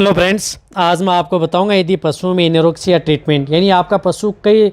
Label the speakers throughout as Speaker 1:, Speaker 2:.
Speaker 1: Hello friends, आज मैं आपको बताऊंगा यदि पशुओं में एनोरेक्सिया ट्रीटमेंट यानी आपका पशु कई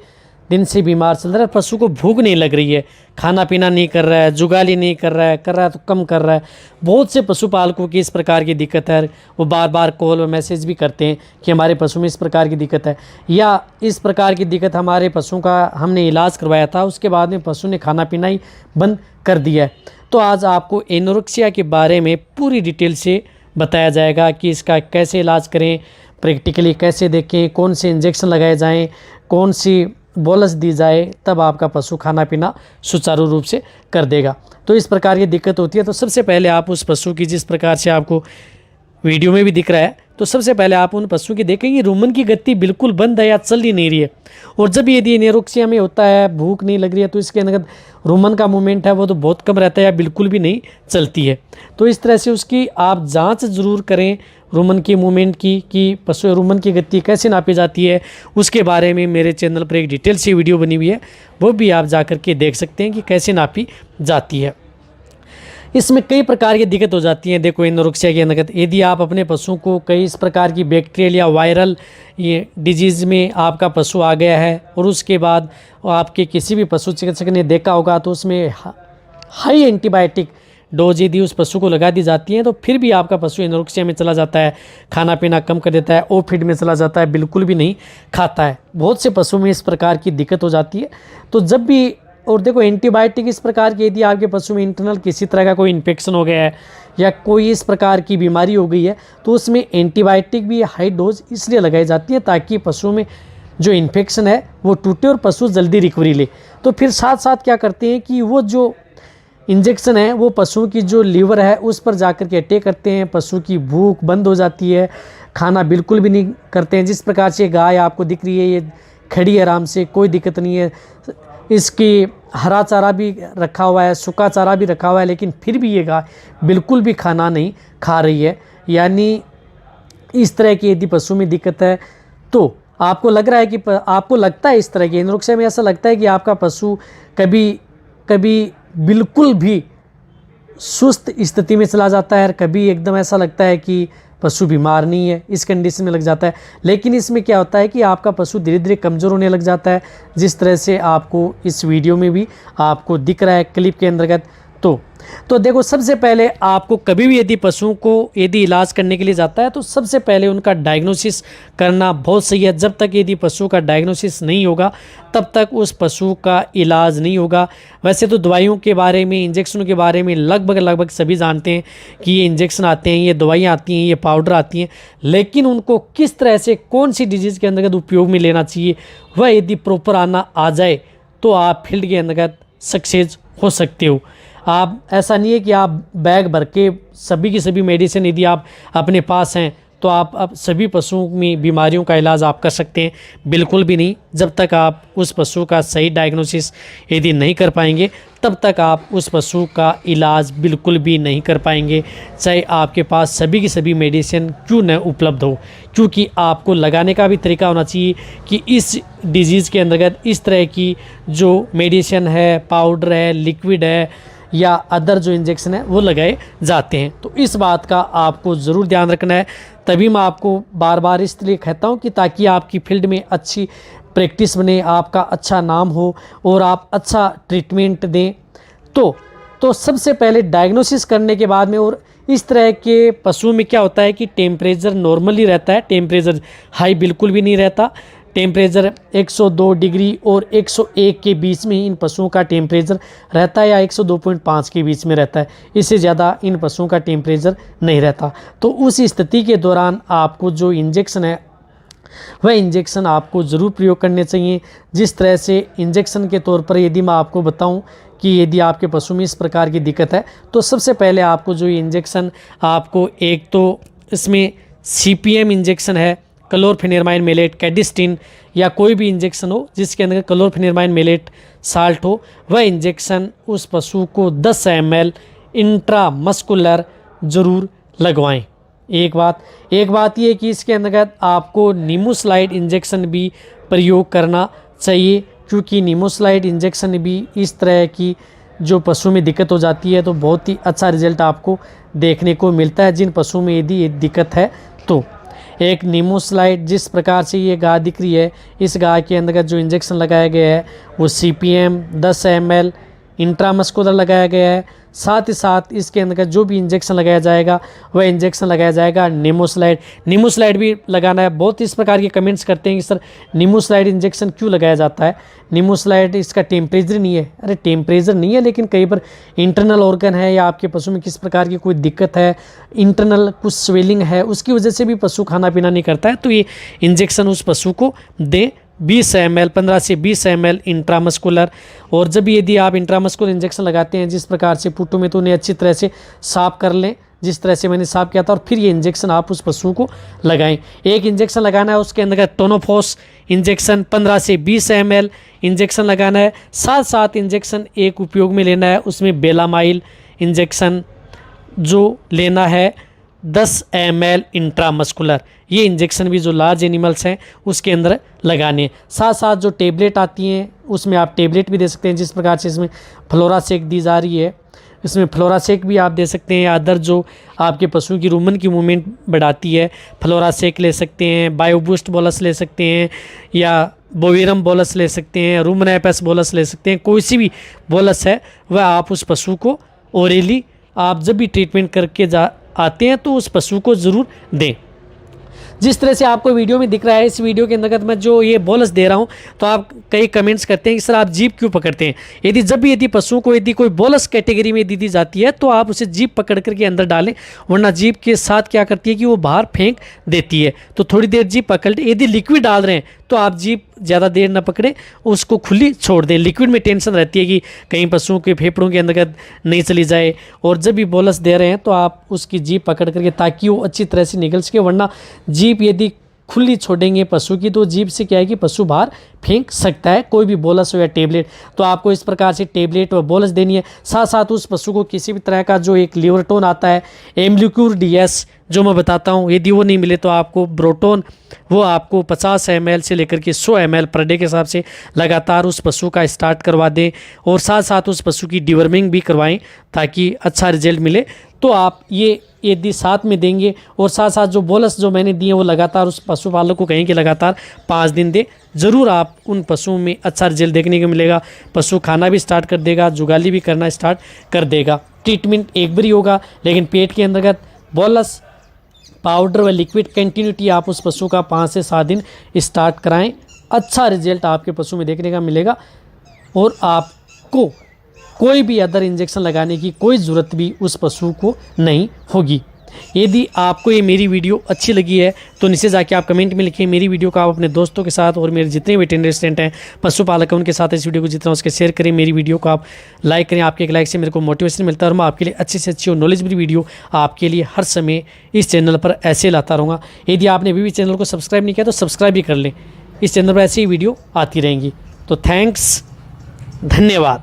Speaker 1: दिन से बीमार चल रहा है, पशु को भूख नहीं लग रही है, खाना पीना नहीं कर रहा है, जुगाली नहीं कर रहा है तो कम कर रहा है। बहुत से पशुपालकों की इस प्रकार की दिक्कत है। वो बार बार कॉल और मैसेज भी करते हैं कि हमारे पशु में इस प्रकार की दिक्कत है या इस प्रकार की दिक्कत हमारे पशुओं का हमने इलाज करवाया था, उसके बाद में पशु ने खाना पीना ही बंद कर दिया है। तो आज आपको एनोरेक्सिया के बारे में पूरी डिटेल से बताया जाएगा कि इसका कैसे इलाज करें, प्रैक्टिकली कैसे देखें, कौन से इंजेक्शन लगाए जाएं, कौन सी बोलस दी जाए, तब आपका पशु खाना पीना सुचारू रूप से कर देगा। तो इस प्रकार की दिक्कत होती है। तो सबसे पहले आप उस पशु की, जिस प्रकार से आपको वीडियो में भी दिख रहा है, तो सबसे पहले आप उन पशु की देखेंगे रुमन की गति बिल्कुल बंद है या चल ही नहीं रही है। और जब यदि एनोरेक्सिया में होता है, भूख नहीं लग रही है, तो इसके अंदर रुमन का मूवमेंट है वो तो बहुत कम रहता है या बिल्कुल भी नहीं चलती है। तो इस तरह से उसकी आप जांच ज़रूर करें रुमन की मूवमेंट की, कि पशु रुमन की गति कैसे नापी जाती है। उसके बारे में मेरे चैनल पर एक डिटेल सी वीडियो बनी हुई है, वो भी आप जा कर के देख सकते हैं कि कैसे नापी जाती है। इसमें कई प्रकार की दिक्कत हो जाती है। देखो, एनोरेक्सिया के अंतर्गत यदि आप अपने पशु को कई इस प्रकार की बैक्टीरियल या वायरल ये डिजीज़ में आपका पशु आ गया है और उसके बाद आपके किसी भी पशु चिकित्सक ने देखा होगा, तो उसमें हाई एंटीबायोटिक डोज यदि उस पशु को लगा दी जाती है, तो फिर भी आपका पशु एनोरेक्सिया में चला जाता है, खाना पीना कम कर देता है, ओ फीड में चला जाता है, बिल्कुल भी नहीं खाता है। बहुत से पशु में इस प्रकार की दिक्कत हो जाती है। तो जब भी, और देखो, एंटीबायोटिक इस प्रकार की यदि आपके पशु में इंटरनल किसी तरह का कोई इन्फेक्शन हो गया है या कोई इस प्रकार की बीमारी हो गई है, तो उसमें एंटीबायोटिक भी हाई डोज इसलिए लगाई जाती है ताकि पशु में जो इन्फेक्शन है वो टूटे और पशु जल्दी रिकवरी ले। तो फिर साथ साथ क्या करते हैं कि वो जो इंजेक्शन है वो पशु की जो लीवर है उस पर जाकर के अटैक करते हैं, पशु की भूख बंद हो जाती है, खाना बिल्कुल भी नहीं करते हैं। जिस प्रकार से गाय आपको दिख रही है, ये खड़ी है आराम से, कोई दिक्कत नहीं है, इसकी हरा चारा भी रखा हुआ है, सूखा चारा भी रखा हुआ है, लेकिन फिर भी ये गाय बिल्कुल भी खाना नहीं खा रही है। यानी इस तरह की यदि पशु में दिक्कत है, तो आपको लग रहा है कि आपको लगता है इस तरह की एनोरेक्सिया में ऐसा लगता है कि आपका पशु कभी कभी बिल्कुल भी सुस्त स्थिति में चला जाता है और कभी एकदम ऐसा लगता है कि पशु बीमार नहीं है, इस कंडीशन में लग जाता है। लेकिन इसमें क्या होता है कि आपका पशु धीरे धीरे कमज़ोर होने लग जाता है, जिस तरह से आपको इस वीडियो में भी आपको दिख रहा है क्लिप के अंतर्गत। तो देखो, सबसे पहले आपको कभी भी यदि पशुओं को यदि इलाज करने के लिए जाता है, तो सबसे पहले उनका डायग्नोसिस करना बहुत सही है। जब तक यदि पशु का डायग्नोसिस नहीं होगा तब तक उस पशु का इलाज नहीं होगा। वैसे तो दवाइयों के बारे में, इंजेक्शनों के बारे में लगभग सभी जानते हैं कि ये इंजेक्शन आते हैं, ये दवाइयाँ आती हैं, ये पाउडर आती हैं, लेकिन उनको किस तरह से कौन सी डिजीज़ के अंतर्गत उपयोग में लेना चाहिए वह यदि प्रॉपर आना आ जाए तो आप फील्ड के अंतर्गत सक्सेस हो सकते हो। आप, ऐसा नहीं है कि आप बैग भर के सभी की सभी मेडिसिन यदि आप अपने पास हैं तो आप अब सभी पशुओं में बीमारियों का इलाज आप कर सकते हैं, बिल्कुल भी नहीं। जब तक आप उस पशु का सही डायग्नोसिस यदि नहीं कर पाएंगे तब तक आप उस पशु का इलाज बिल्कुल भी नहीं कर पाएंगे, चाहे आपके पास सभी की सभी मेडिसिन क्यों न उपलब्ध हो। क्योंकि आपको लगाने का भी तरीका होना चाहिए कि इस डिजीज़ के अंतर्गत इस तरह की जो मेडिसिन है, पाउडर है, लिक्विड है या अदर जो इंजेक्शन है वो लगाए जाते हैं। तो इस बात का आपको ज़रूर ध्यान रखना है। तभी मैं आपको बार बार इसलिए कहता हूँ कि ताकि आपकी फील्ड में अच्छी प्रैक्टिस बने, आपका अच्छा नाम हो और आप अच्छा ट्रीटमेंट दें। तो सबसे पहले डायग्नोसिस करने के बाद में, और इस तरह के पशुओं में क्या होता है कि टेम्परेचर नॉर्मली रहता है, टेम्परेचर हाई बिल्कुल भी नहीं रहता। टेम्परेचर 102 डिग्री और 101 के बीच में इन पशुओं का टेम्परेचर रहता है या 102.5 के बीच में रहता है, इससे ज़्यादा इन पशुओं का टेम्परेचर नहीं रहता। तो उस स्थिति के दौरान आपको जो इंजेक्शन है वह इंजेक्शन आपको ज़रूर प्रयोग करने चाहिए। जिस तरह से इंजेक्शन के तौर पर यदि मैं आपको बताऊं कि यदि आपके पशु में इस प्रकार की दिक्कत है, तो सबसे पहले आपको जो इंजेक्शन, आपको एक तो इसमें CPM इंजेक्शन है, क्लोरफेनेरमाइन मेलेट, कैडिस्टिन, या कोई भी इंजेक्शन हो जिसके अंदर क्लोरफेनेरमाइन मेलेट साल्ट हो, वह इंजेक्शन उस पशु को 10 ml इंट्रामस्कुलर ज़रूर लगवाएं। एक बात ये कि इसके अंतर्गत आपको नीमोस्लाइड इंजेक्शन भी प्रयोग करना चाहिए, क्योंकि नीमोस्लाइड इंजेक्शन भी इस तरह की जो पशु में दिक्कत हो जाती है तो बहुत ही अच्छा रिजल्ट आपको देखने को मिलता है जिन पशुओं में यदि ये दिक्कत है। तो एक नीमोस्लाइड, जिस प्रकार से ये गाय दिख रही है, इस गाय के अंदर जो इंजेक्शन लगाया गया है वो CPM 10 ml इंट्रामस्कुलर लगाया गया है। साथ ही साथ इसके अंदर जो भी इंजेक्शन लगाया जाएगा वह इंजेक्शन लगाया जाएगा नीमोस्लाइड। नीमोस्लाइड भी लगाना है। बहुत इस प्रकार के कमेंट्स करते हैं कि सर नीमोस्लाइड इंजेक्शन क्यों लगाया जाता है। नीमोस्लाइड इसका टेम्परेचर नहीं है। अरे टेम्परेचर नहीं है, लेकिन कई बार इंटरनल ऑर्गन है या आपके पशु में किस प्रकार की कोई दिक्कत है, इंटरनल कुछ स्वेलिंग है, उसकी वजह से भी पशु खाना पीना नहीं करता है, तो ये इंजेक्शन उस पशु को दें 20 ml 15 से 20 ml इंट्रामस्कुलर। और जब यदि आप इंट्रामस्कुलर इंजेक्शन लगाते हैं, जिस प्रकार से पुट्टू में तो उन्हें अच्छी तरह से साफ कर लें, जिस तरह से मैंने साफ किया था, और फिर ये इंजेक्शन आप उस पशु को लगाएं। एक इंजेक्शन लगाना है, उसके अंदर टोनोफॉस इंजेक्शन 15 से 20 ml इंजेक्शन लगाना है। साथ साथ इंजेक्शन एक उपयोग में लेना है, उसमें बेलामाइल इंजेक्शन जो लेना है 10 ml इंट्रामस्कुलर। ये इंजेक्शन भी जो लार्ज एनिमल्स हैं उसके अंदर लगाने हैं। साथ साथ जो टेबलेट आती हैं उसमें आप टेबलेट भी दे सकते हैं, जिस प्रकार से इसमें फ्लोरासेक दी जा रही है, इसमें फ्लोरासेक भी आप दे सकते हैं। या अदर जो आपके पशु की रूमन की मूवमेंट बढ़ाती है, फ्लोरासेक ले सकते हैं, बायोबूस्ट बोलस ले सकते हैं, या बोविरम बोलस ले सकते हैं, रूमनैपस बोलस ले सकते हैं। कोई सी भी बोलस है वह आप उस पशु को ओरली आप जब भी ट्रीटमेंट करके आते हैं तो उस पशु को ज़रूर दें। जिस तरह से आपको वीडियो में दिख रहा है, इस वीडियो के अंतर्गत मैं जो ये बोलस दे रहा हूँ, तो आप कई कमेंट्स करते हैं कि सर आप जीभ क्यों पकड़ते हैं। यदि पशुओं को यदि कोई बोलस कैटेगरी में दी जाती है तो आप उसे जीभ पकड़ करके अंदर डालें, वरना जीभ के साथ क्या करती है कि वो बाहर फेंक देती है। तो थोड़ी देर जीभ पकड़, यदि लिक्विड डाल रहे हैं तो आप जीभ ज़्यादा देर ना पकड़े, उसको खुली छोड़ दें। लिक्विड में टेंशन रहती है कि कहीं पशुओं के फेफड़ों के अंदर नहीं चली जाए। और जब भी बोलस दे रहे हैं तो आप उसकी जीभ पकड़ करके, ताकि वो अच्छी तरह से निकल सके, वरना जीभ यदि खुली छोड़ेंगे पशु की तो जीभ से क्या है कि पशु बाहर फेंक सकता है, कोई भी बोलस हो या टेबलेट। तो आपको इस प्रकार से टेबलेट और बोलस देनी है। साथ साथ उस पशु को किसी भी तरह का जो एक लिवरटोन आता है, एम्ब्लिक्यूर DS जो मैं बताता हूँ, यदि वो नहीं मिले तो आपको ब्रोटोन, वो आपको 50 ml से लेकर के 100 ml पर डे के हिसाब से लगातार उस पशु का स्टार्ट करवा दें। और साथ साथ उस पशु की डिवर्मिंग भी करवाएं ताकि अच्छा रिजल्ट मिले। तो आप ये यदि साथ में देंगे, और साथ साथ जो बोलस जो मैंने दिए वो लगातार उस पशुपालक को कहें कि लगातार 5 दिन दे, ज़रूर आप उन पशुओं में अच्छा रिजल्ट देखने को मिलेगा। पशु खाना भी स्टार्ट कर देगा, जुगाली भी करना स्टार्ट कर देगा। ट्रीटमेंट एक बार ही होगा, लेकिन पेट के अंतर्गत बोलस पाउडर व लिक्विड कंटिन्यूटी आप उस पशु का 5 से 7 दिन स्टार्ट कराएं। अच्छा रिजल्ट आपके पशु में देखने का मिलेगा, और आपको कोई भी अदर इंजेक्शन लगाने की कोई ज़रूरत भी उस पशु को नहीं होगी। यदि आपको ये मेरी वीडियो अच्छी लगी है तो नीचे जाके आप कमेंट में लिखें। मेरी वीडियो को आप अपने दोस्तों के साथ और मेरे जितने भी वेटरनरी असिस्टेंट हैं, पशुपालक हैं, उनके साथ इस वीडियो को जितना उसके शेयर करें। मेरी वीडियो को आप लाइक करें, आपके एक लाइक से मेरे को मोटिवेशन मिलता है, और मैं आपके लिए अच्छी से अच्छी और नॉलेजेबल वीडियो आपके लिए हर समय इस चैनल पर ऐसे लाता रहूँगा। यदि आपने अभी भी चैनल को सब्सक्राइब नहीं किया तो सब्सक्राइब भी कर लें, इस चैनल पर ऐसी ही वीडियो आती रहेंगी। तो थैंक्स, धन्यवाद।